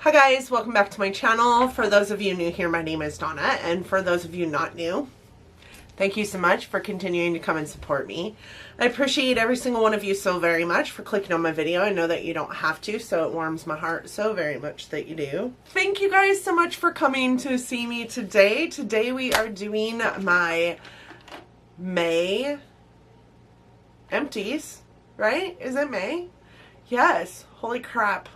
Hi guys, welcome back to my channel. For those of you new here, my name is Donna, and for those of you not new, thank you so much for continuing to come and support me. I appreciate every single one of you so very much for clicking on my video. I know that you don't have to, so it warms my heart so very much that you do. Thank you guys so much for coming to see me today. Today we are doing my May Empties, right? Is it May? Yes. Holy crap.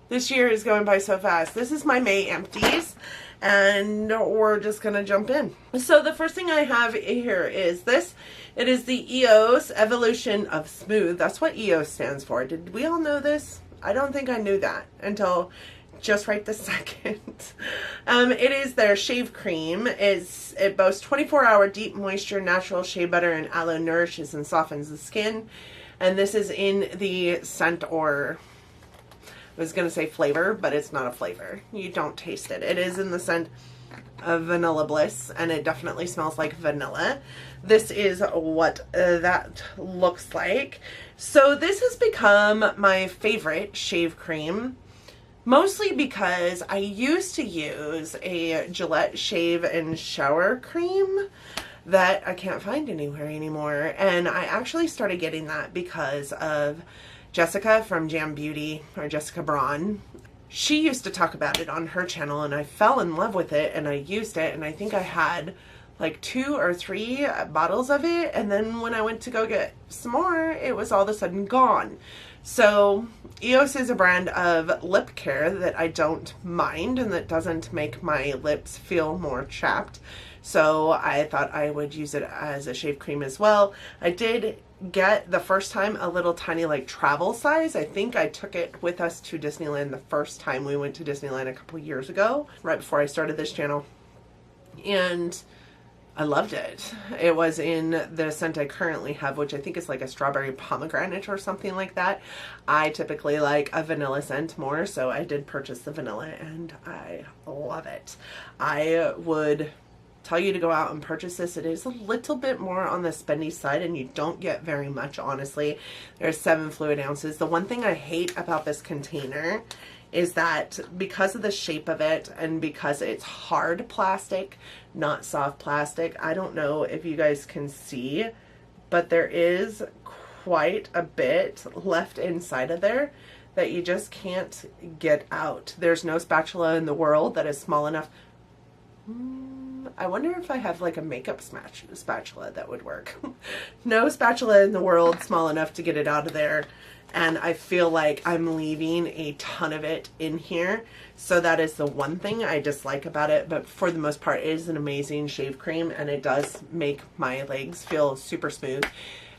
This year is going by so fast. This is my May Empties, and we're just going to jump in. So the first thing I have here is this. It is the EOS Evolution of Smooth. That's what EOS stands for. Did we all know this? I don't think I knew that until just right this second. It is their shave cream. It boasts 24-hour deep moisture, natural shea butter, and aloe nourishes and softens the skin. And this is in the scent, or I was going to say flavor, but it's not a flavor. You don't taste it. It is in the scent of Vanilla Bliss, and it definitely smells like vanilla. This is what that looks like. So this has become my favorite shave cream, mostly because I used to use a Gillette shave and shower cream that I can't find anywhere anymore. And I actually started getting that because of Jessica from Jam Beauty, or Jessica Braun. She used to talk about it on her channel, and I fell in love with it, and I used it, and I think I had like 2 or 3 bottles of it, and then when I went to go get some more, it was all of a sudden gone. So EOS is a brand of lip care that I don't mind, and that doesn't make my lips feel more chapped. So I thought I would use it as a shave cream as well. I did get the first time a little tiny like travel size. I think I took it with us to Disneyland the first time we went to Disneyland a couple years ago, right before I started this channel. And I loved it. It was in the scent I currently have, which I think is like a strawberry pomegranate or something like that. I typically like a vanilla scent more, so I did purchase the vanilla, and I love it. I would tell you to go out and purchase this. It is a little bit more on the spendy side, and you don't get very much, honestly. There's 7 fluid ounces. The one thing I hate about this container is that because of the shape of it, and because it's hard plastic, not soft plastic, I don't know if you guys can see, but there is quite a bit left inside of there that you just can't get out. There's no spatula in the world that is small enough. I wonder if I have like a makeup spatula that would work. No spatula in the world small enough to get it out of there. And I feel like I'm leaving a ton of it in here. So that is the one thing I dislike about it. But for the most part, it is an amazing shave cream, and it does make my legs feel super smooth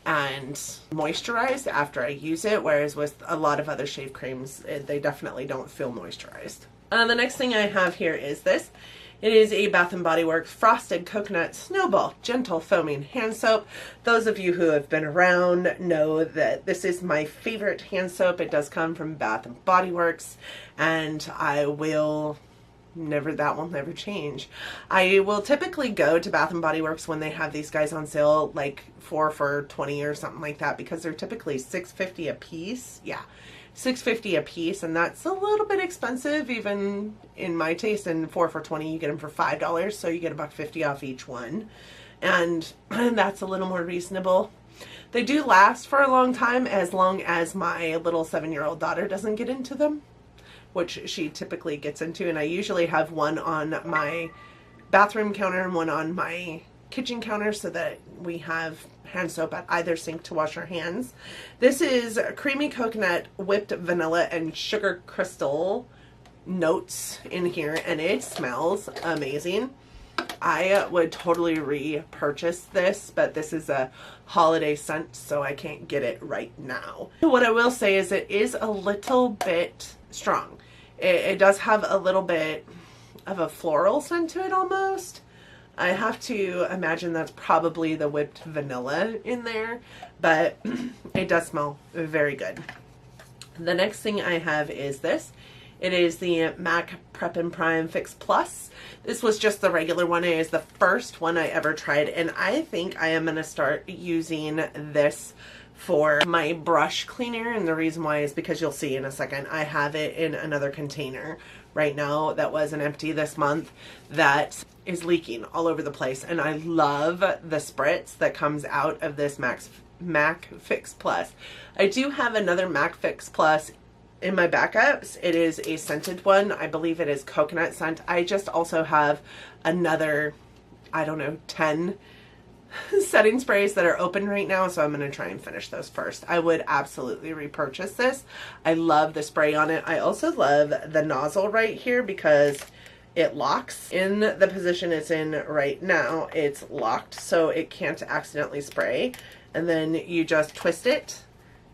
and moisturized after I use it. Whereas with a lot of other shave creams, they definitely don't feel moisturized. The next thing I have here is this. It is a Bath & Body Works Frosted Coconut Snowball Gentle Foaming Hand Soap. Those of you who have been around know that this is my favorite hand soap. It does come from Bath & Body Works, and that will never change. I will typically go to Bath & Body Works when they have these guys on sale, like 4 for $20 or something like that, because they're typically $6.50 a piece. Yeah. $6.50 a piece, and that's a little bit expensive even in my taste. And 4 for $20, you get them for $5, so you get $1.50 off each one, and that's a little more reasonable. They do last for a long time, as long as my little 7-year-old daughter doesn't get into them, which she typically gets into. And I usually have one on my bathroom counter and one on my kitchen counter, so that we have hand soap at either sink to wash our hands. This is creamy coconut, whipped vanilla, and sugar crystal notes in here, and it smells amazing. I would totally repurchase this, but this is a holiday scent, so I can't get it right now. What I will say is it is a little bit strong. It does have a little bit of a floral scent to it almost. I have to imagine that's probably the whipped vanilla in there, but it does smell very good. The next thing I have is this. It is the MAC Prep and Prime Fix Plus. This was just the regular one. It is the first one I ever tried, and I think I am going to start using this for my brush cleaner, and the reason why is because you'll see in a second, I have it in another container right now that was an empty this month that is leaking all over the place, and I love the spritz that comes out of this MAC Fix Plus. I do have another MAC Fix Plus in my backups. It is a scented one. I believe it is coconut scent. I just also have another, I don't know, 10 setting sprays that are open right now, so I'm going to try and finish those first. I would absolutely repurchase this. I love the spray on it. I also love the nozzle right here because it locks in the position it's in right now. It's locked so it can't accidentally spray, and then you just twist it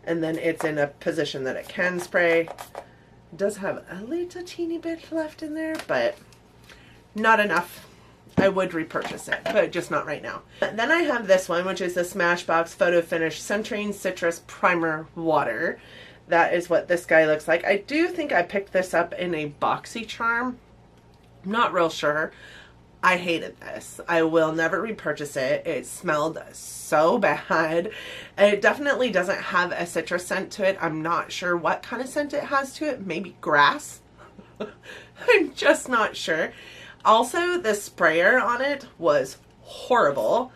and then it's in a position that it can spray. It does have a little teeny bit left in there, but not enough. I would repurchase it, but just not right now. Then I have this one, which is the Smashbox Photo Finish Centering Citrus Primer Water. That is what this guy looks like. I do think I picked this up in a BoxyCharm. I'm not real sure. I hated this. I will never repurchase it. It smelled so bad. It definitely doesn't have a citrus scent to it. I'm not sure what kind of scent it has to it. Maybe grass? I'm just not sure. Also, the sprayer on it was horrible.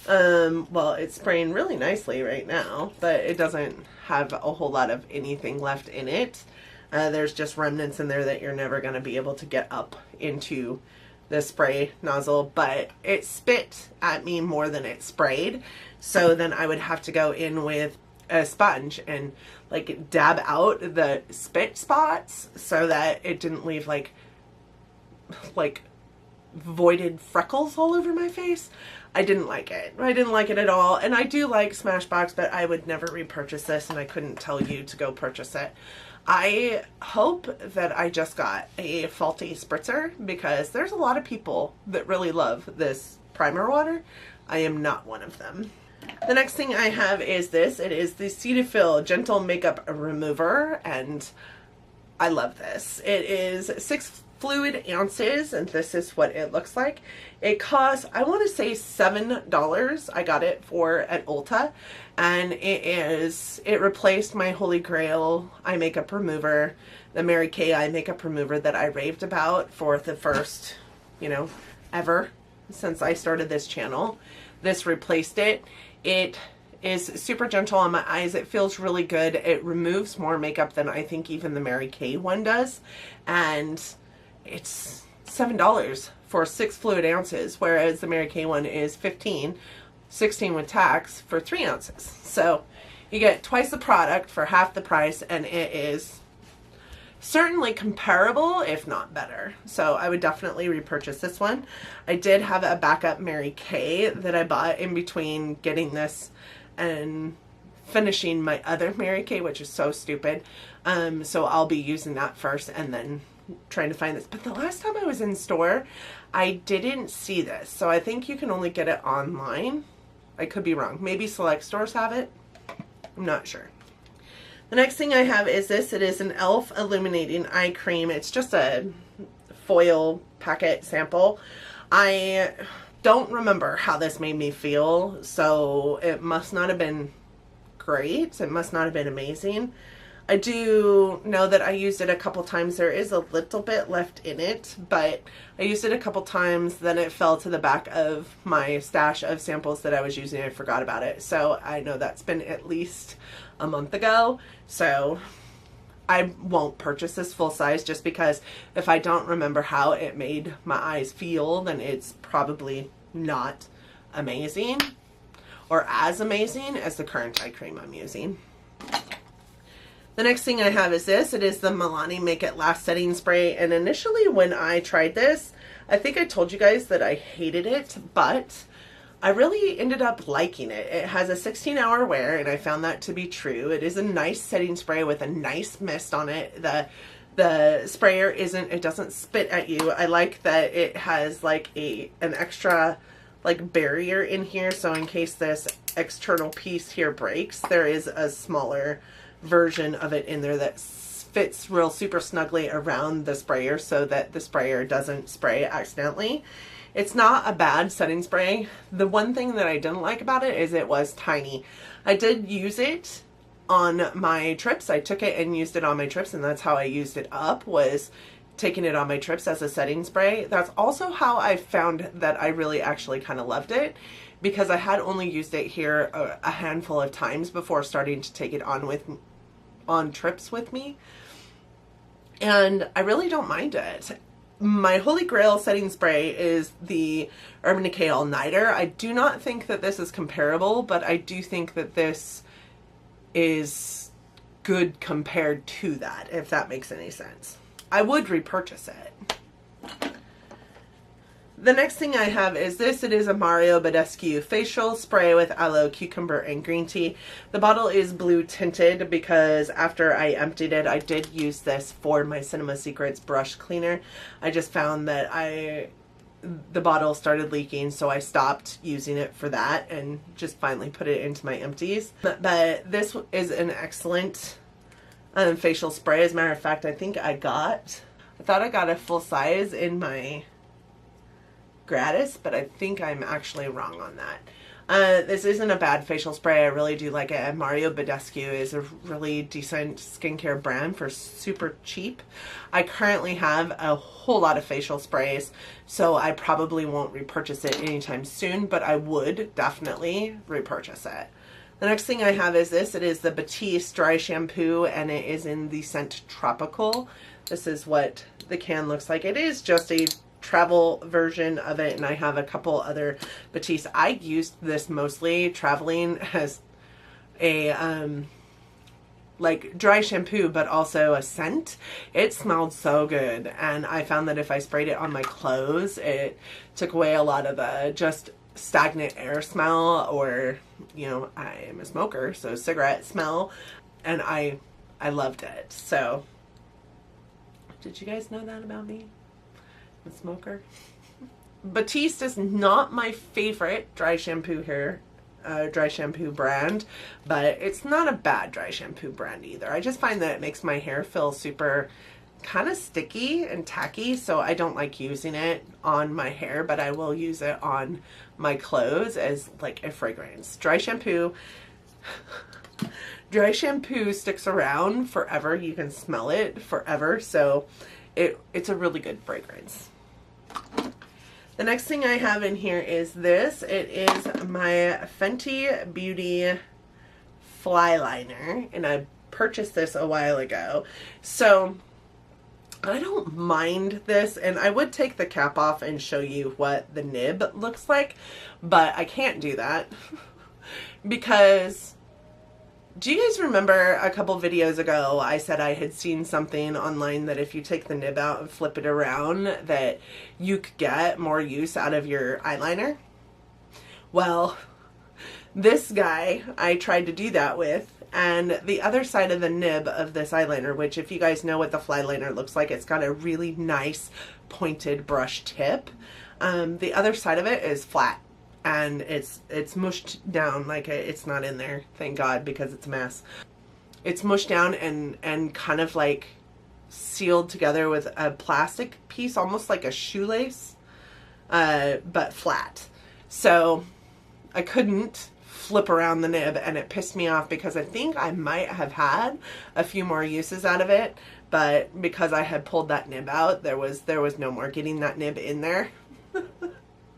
Well, it's spraying really nicely right now, but it doesn't have a whole lot of anything left in it. There's just remnants in there that you're never going to be able to get up into the spray nozzle, but it spit at me more than it sprayed. So then I would have to go in with a sponge and like dab out the spit spots so that it didn't leave like voided freckles all over my face. I didn't like it. I didn't like it at all. And I do like Smashbox, but I would never repurchase this, and I couldn't tell you to go purchase it. I hope that I just got a faulty spritzer because there's a lot of people that really love this primer water. I am not one of them. The next thing I have is this. It is the Cetaphil Gentle Makeup Remover, and I love this. It is 6 fluid ounces, and this is what it looks like. It costs, I want to say $7. I got it for at Ulta, and it replaced my Holy Grail eye makeup remover, the Mary Kay eye makeup remover that I raved about for the first, ever since I started this channel. This replaced it. It is super gentle on my eyes. It feels really good. It removes more makeup than I think even the Mary Kay one does, and it's $7 for 6 fluid ounces, whereas the Mary Kay one is $15, $16 with tax for 3 ounces. So you get twice the product for half the price, and it is certainly comparable, if not better. So I would definitely repurchase this one. I did have a backup Mary Kay that I bought in between getting this and finishing my other Mary Kay, which is so stupid. So I'll be using that first and then trying to find this. But the last time I was in store, I didn't see this. So I think you can only get it online. I could be wrong. Maybe select stores have it. I'm not sure. The next thing I have is this. It is an e.l.f. Illuminating Eye Cream. It's just a foil packet sample. I don't remember how this made me feel, so it must not have been great. It must not have been amazing. I do know that I used it a couple times. There is a little bit left in it, but I used it a couple times, then it fell to the back of my stash of samples that I was using. I forgot about it. So I know that's been at least a month ago. So I won't purchase this full size just because if I don't remember how it made my eyes feel, then it's probably not amazing or as amazing as the current eye cream I'm using. The next thing I have is this. It is the Milani Make It Last Setting Spray. And initially when I tried this, I think I told you guys that I hated it, but I really ended up liking it. It has a 16-hour wear, and I found that to be true. It is a nice setting spray with a nice mist on it. The sprayer it doesn't spit at you. I like that it has like an extra like barrier in here, so in case this external piece here breaks, there is a smaller version of it in there that fits real super snugly around the sprayer so that the sprayer doesn't spray accidentally. It's not a bad setting spray. The one thing that I didn't like about it is it was tiny. I did use it on my trips. I took it and used it on my trips, and that's how I used it up, was taking it on my trips as a setting spray. That's also how I found that I really actually kind of loved it, because I had only used it here a handful of times before starting to take it on trips with me, and I really don't mind it. My holy grail setting spray is the Urban Decay All Nighter. I do not think that this is comparable, but I do think that this is good compared to that, if that makes any sense. I would repurchase it. The next thing I have is this. It is a Mario Badescu facial spray with aloe, cucumber, and green tea. The bottle is blue tinted because after I emptied it, I did use this for my Cinema Secrets brush cleaner. I just found that the bottle started leaking, so I stopped using it for that and just finally put it into my empties. But this is an excellent facial spray. As a matter of fact, I thought I got a full size in my gratis, but I think I'm actually wrong on that. This isn't a bad facial spray. I really do like it. And Mario Badescu is a really decent skincare brand for super cheap. I currently have a whole lot of facial sprays, so I probably won't repurchase it anytime soon, but I would definitely repurchase it. The next thing I have is this. It is the Ebates dry shampoo, and it is in the scent Tropical. This is what the can looks like. It is just a travel version of it, and I have a couple other Ebates. I used this mostly traveling as a like dry shampoo, but also a scent. It smelled so good, and I found that if I sprayed it on my clothes, it took away a lot of the just stagnant air smell, or, you know, I am a smoker, so cigarette smell, and I loved it. So did you guys know that about me? I'm a smoker. Batiste is not my favorite dry shampoo brand, but it's not a bad dry shampoo brand either. I just find that it makes my hair feel super kind of sticky and tacky, so I don't like using it on my hair, but I will use it on my clothes as like a fragrance. Dry shampoo sticks around forever. You can smell it forever, so it's a really good fragrance. The next thing I have in here is this. It is my Fenty Beauty Fly Liner, and I purchased this a while ago. So I don't mind this, and I would take the cap off and show you what the nib looks like, but I can't do that because, do you guys remember a couple videos ago I said I had seen something online that if you take the nib out and flip it around that you could get more use out of your eyeliner? Well, this guy I tried to do that with, and the other side of the nib of this eyeliner, which if you guys know what the fly liner looks like, it's got a really nice pointed brush tip. The other side of it is flat, and it's mushed down, like it's not in there, thank God, because it's a mess. It's mushed down and kind of like sealed together with a plastic piece, almost like a shoelace, but flat. So I couldn't flip around the nib, and it pissed me off because I think I might have had a few more uses out of it, but because I had pulled that nib out, there was no more getting that nib in there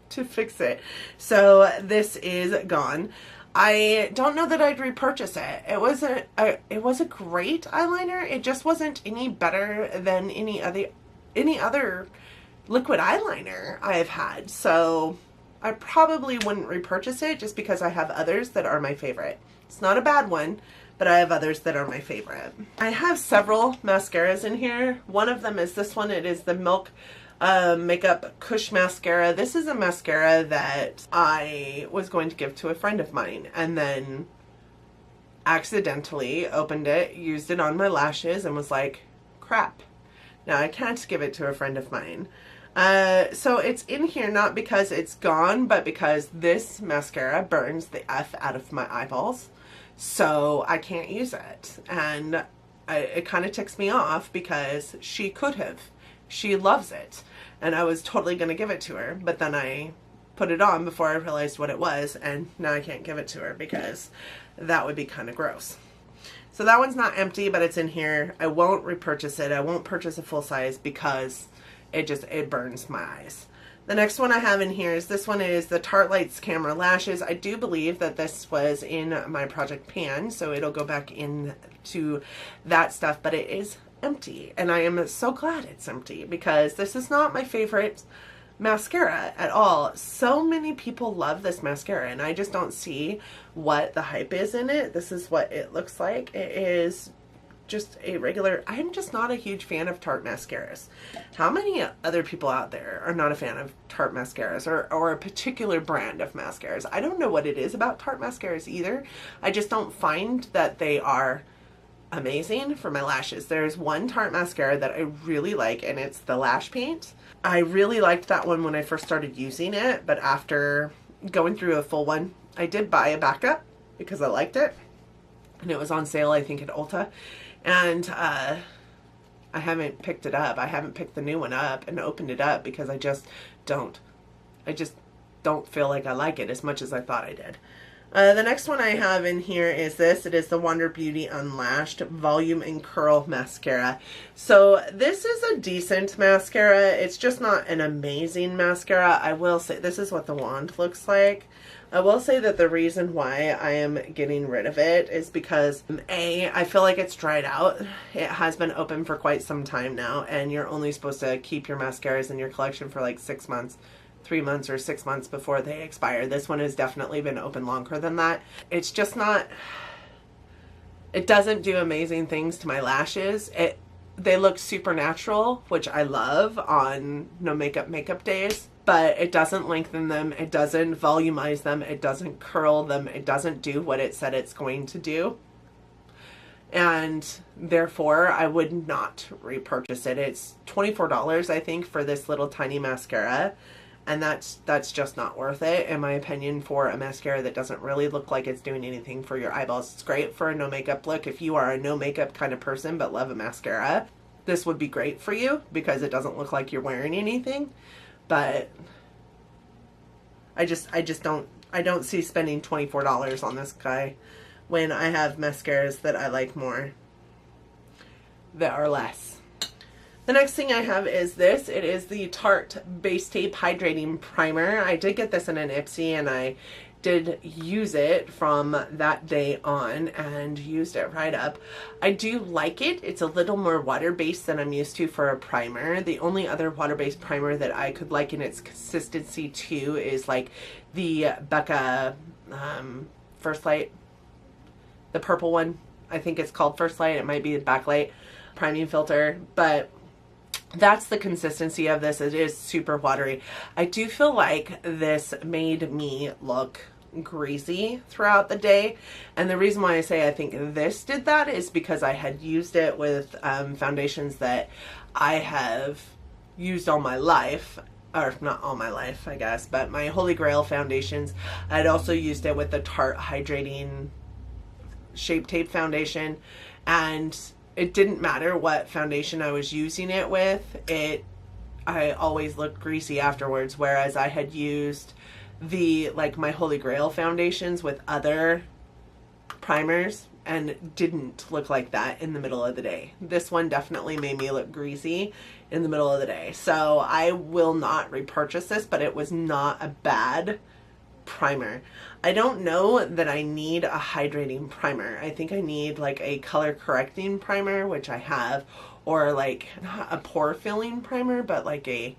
to fix it. So this is gone. I don't know that I'd repurchase it. It was a great eyeliner. It just wasn't any better than any other liquid eyeliner I've had. So I probably wouldn't repurchase it just because I have others that are my favorite. It's not a bad one, but I have others that are my favorite. I have several mascaras in here. One of them is this one. It is the Milk Makeup Kush Mascara. This is a mascara that I was going to give to a friend of mine, and then accidentally opened it, used it on my lashes, and was like, crap. Now I can't give it to a friend of mine. So it's in here not because it's gone, but because this mascara burns the F out of my eyeballs. So I can't use it. And it kind of ticks me off because she could have. She loves it. And I was totally going to give it to her. But then I put it on before I realized what it was. And now I can't give it to her because that would be kind of gross. So that one's not empty, but it's in here. I won't repurchase it. I won't purchase a full size because it burns my eyes. The next one I have in here is this one is the Tarte Lights Camera Lashes. I do believe that this was in my project pan, so it'll go back into that stuff, but it is empty. And I am so glad it's empty because this is not my favorite mascara at all. So many people love this mascara and I just don't see what the hype is in it. This is what it looks like. It is just a regular, I'm just not a huge fan of Tarte mascaras. How many other people out there are not a fan of Tarte mascaras or a particular brand of mascaras? I don't know what it is about Tarte mascaras either. I just don't find that they are amazing for my lashes. There's one Tarte mascara that I really like and it's the Lash Paint. I really liked that one when I first started using it, but after going through a full one, I did buy a backup because I liked it and it was on sale I think at Ulta. And I haven't picked it up. I haven't picked the new one up and opened it up because I just don't feel like I like it as much as I thought I did. The next one I have in here is this. It is the Wander Beauty Unlashed Volume and Curl Mascara. So this is a decent mascara. It's just not an amazing mascara. I will say this is what the wand looks like. I will say that the reason why I am getting rid of it is because A, I feel like it's dried out. It has been open for quite some time now and you're only supposed to keep your mascaras in your collection for like 6 months. 3 months or 6 months before they expire. This one has definitely been open longer than that. It's just not, it doesn't do amazing things to my lashes. They look super natural, which I love on no makeup days, but it doesn't lengthen them. It doesn't volumize them. It doesn't curl them. It doesn't do what it said it's going to do. And therefore I would not repurchase it. It's $24, I think, for this little tiny mascara. And that's just not worth it, in my opinion, for a mascara that doesn't really look like it's doing anything for your eyeballs. It's great for a no makeup look. If you are a no makeup kind of person but love a mascara, this would be great for you because it doesn't look like you're wearing anything. But I don't see spending $24 on this guy when I have mascaras that I like more that are less. The next thing I have is this. It is the Tarte Base Tape Hydrating Primer. I did get this in an IPSY and I did use it from that day on and used it right up. I do like it. It's a little more water-based than I'm used to for a primer. The only other water-based primer that I could liken its consistency to is like the Becca First Light, the purple one. I think it's called First Light. It might be the Backlight priming filter, but that's the consistency of this. It is super watery. I do feel like this made me look greasy throughout the day, and the reason why I say I think this did that is because I had used it with foundations that I have used all my life, or not all my life I guess, but my Holy Grail foundations. I'd also used it with the Tarte Hydrating Shape Tape foundation, and it didn't matter what foundation I was using it with, I always looked greasy afterwards, whereas I had used my Holy Grail foundations with other primers and didn't look like that in the middle of the day. This one definitely made me look greasy in the middle of the day. So I will not repurchase this, but it was not a bad primer. I don't know that I need a hydrating primer. I think I need like a color correcting primer, which I have, or like not a pore filling primer, but like a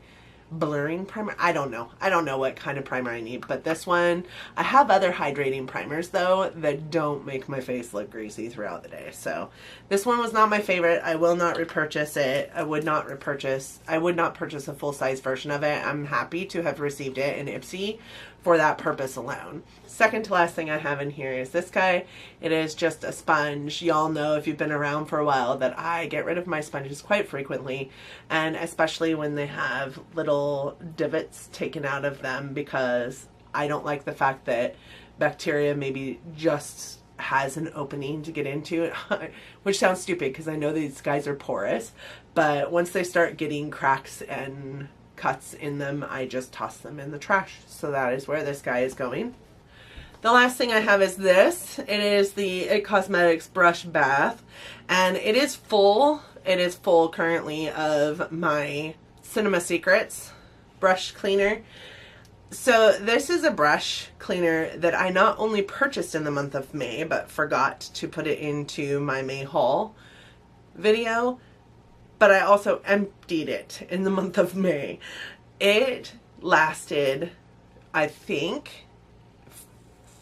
blurring primer. I don't know. I don't know what kind of primer I need, but this one, I have other hydrating primers though that don't make my face look greasy throughout the day. So this one was not my favorite. I will not repurchase it. I would not purchase a full-size version of it. I'm happy to have received it in IPSY for that purpose alone. Second to last thing I have in here is this guy. It is just a sponge. Y'all know if you've been around for a while that I get rid of my sponges quite frequently, and especially when they have little divots taken out of them, because I don't like the fact that bacteria maybe just has an opening to get into, which sounds stupid because I know these guys are porous, but once they start getting cracks and cuts in them, I just toss them in the trash. So that is where this guy is going. The last thing I have is this. It is the IT Cosmetics Brush Bath, and it is full. It is full currently of my Cinema Secrets brush cleaner. So this is a brush cleaner that I not only purchased in the month of May, but forgot to put it into my May haul video, but I also emptied it in the month of May. It lasted, I think,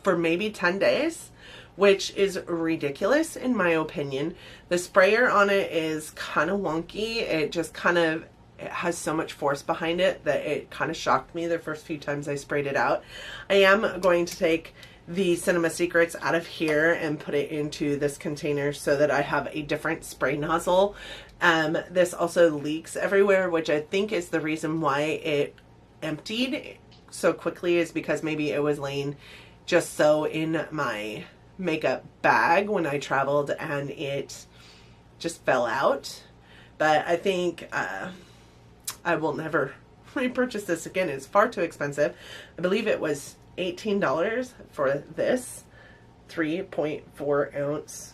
for maybe 10 days, which is ridiculous in my opinion. The sprayer on it is kind of wonky. It just kind of, it has so much force behind it that it kind of shocked me the first few times I sprayed it out. I am going to take the Cinema Secrets out of here and put it into this container so that I have a different spray nozzle. This also leaks everywhere, which I think is the reason why it emptied so quickly, is because maybe it was laying just so in my makeup bag when I traveled and it just fell out. But I think I will never repurchase this again. It's far too expensive. I believe it was $18 for this 3.4 ounce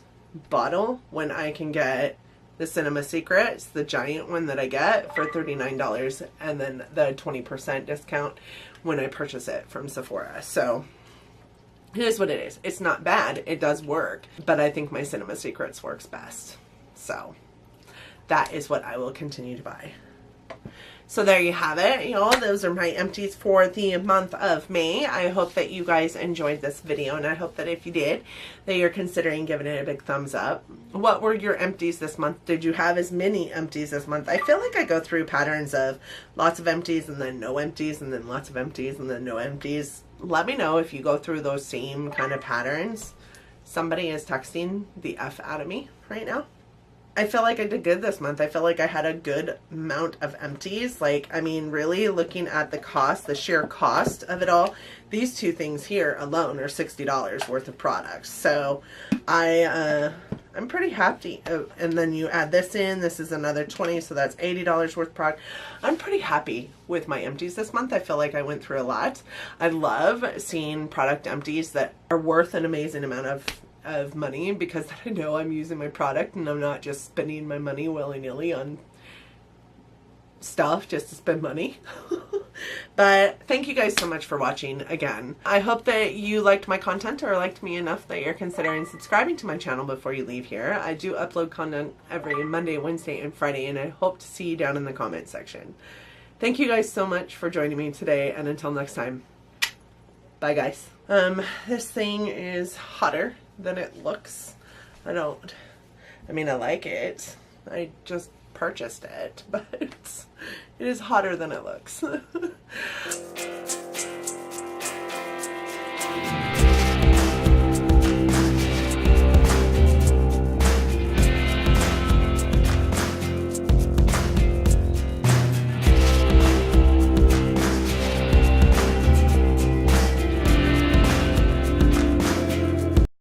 bottle when I can get the Cinema Secrets, the giant one that I get, for $39, and then the 20% discount when I purchase it from Sephora. So it is what it is. It's not bad. It does work, but I think my Cinema Secrets works best. So that is what I will continue to buy. So there you have it, y'all. Those are my empties for the month of May. I hope that you guys enjoyed this video, and I hope that if you did, that you're considering giving it a big thumbs up. What were your empties this month? Did you have as many empties this month? I feel like I go through patterns of lots of empties and then no empties and then lots of empties and then no empties. Let me know if you go through those same kind of patterns. Somebody is texting the F out of me right now. I feel like I did good this month. I feel like I had a good amount of empties. Like, I mean, really looking at the cost, the sheer cost of it all, these two things here alone are $60 worth of products. So I'm pretty happy. And then you add this in, this is another 20, so that's $80 worth of product. I'm pretty happy with my empties this month. I feel like I went through a lot. I love seeing product empties that are worth an amazing amount of money, because I know I'm using my product and I'm not just spending my money willy-nilly on stuff just to spend money. But thank you guys so much for watching again. I hope that you liked my content or liked me enough that you're considering subscribing to my channel before you leave here. I do upload content every Monday, Wednesday, and Friday, and I hope to see you down in the comment section. Thank you guys so much for joining me today, and until next time, bye guys. This thing is hotter than it looks. I mean, I like it. I just purchased it, but it is hotter than it looks.